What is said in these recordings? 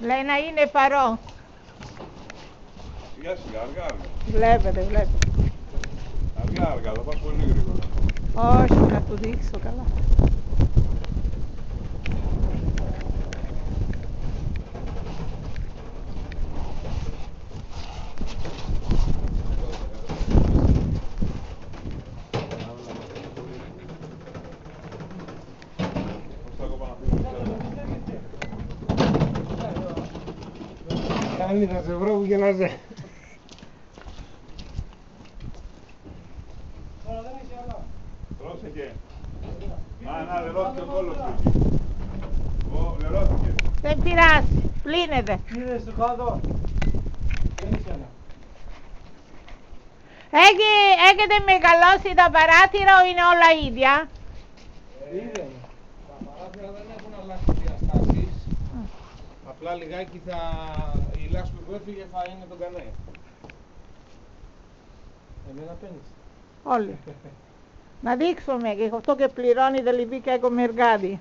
Λέει να είναι παρόν. Σιγά σιγά, αργά αργά. Βλέπετε. Αργά αργά, θα πας πολύ γρήγορα. Όχι, να του δείξω καλά. Κάνει θα σε βρω που γεννάζε. Πρόσεχε. Να, λερώθηκε ο κόλλος του εκεί. Λερώθηκε. Δεν πειράζει, πλύνεται. Είδες το κάτω. Δεν ήθελα. Έχετε μεγαλώσει τα παράθυρα ή είναι όλα ίδια? Είδε. Τα παράθυρα δεν έχουν αλλάξει διαστάσεις. Απλά λιγάκι η λάσπη που έφυγε θα είναι το κανέ. Εμένα παίρνεις. Όλοι. Να δείξουμε και αυτό και πληρώνει λιβί και κομμεργάδι.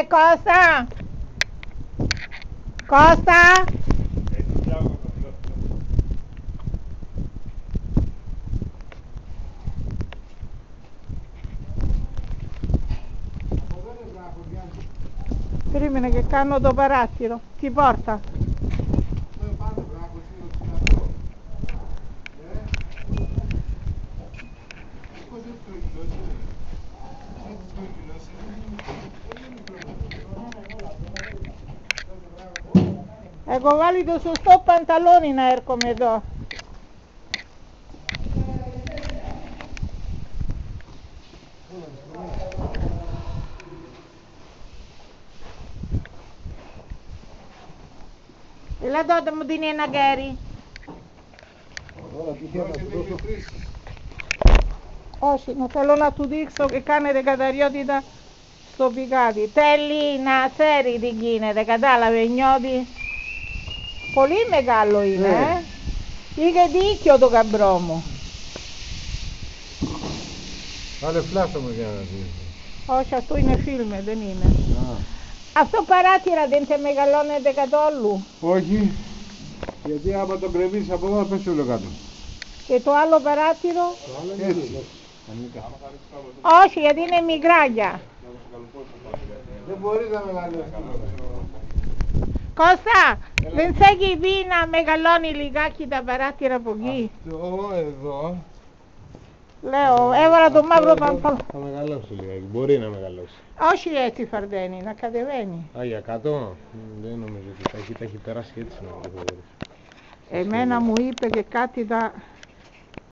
Κώστα! Κώστα! Περίμενε και κάνω το παράθυρο, την πόρτα. Έχω βάλει το σωστό πανταλόνι να έρχομαι εδώ. Έλα τότε μου δίνει ένα γκέρι. Όχι, να θέλω να του δείξω και κάνετε καταριότητα στο πηγάδι. Θέλει να ξέρει τι γίνεται, κατάλαβε, νιώθει. Πολύ μεγάλο είναι, Είχε δίκιο το γαμπρό μου. Βάλε φλάσσα μου για να δεις. Όχι, αυτό είναι φίλμε, δεν είναι. Αυτό παράθυρα δεν σε μεγαλώνεται καθόλου. Όχι, γιατί άμα το κρεμίσεις από εδώ θα πέσει όλο κάτω. Και το άλλο παράθυρο? Έτσι. Όχι, γιατί είναι μικράγια. Δεν μπορεί να μεγαλώσει. Κώστα, δεν σε έχει πει να μεγαλώνει λιγάκι τα παράθυρα από εκεί? Αυτό εδώ. Λέω, έβαλα το μαύρο πανταλόνι. Θα μεγαλώσει λιγάκι, μπορεί να μεγαλώσει. Όχι έτσι φαρδένει, να κατεβαίνει. Α, για κάτω, δεν νομίζω ότι τα έχει περάσει έτσι να το. Εμένα μου είπε και κάτι τα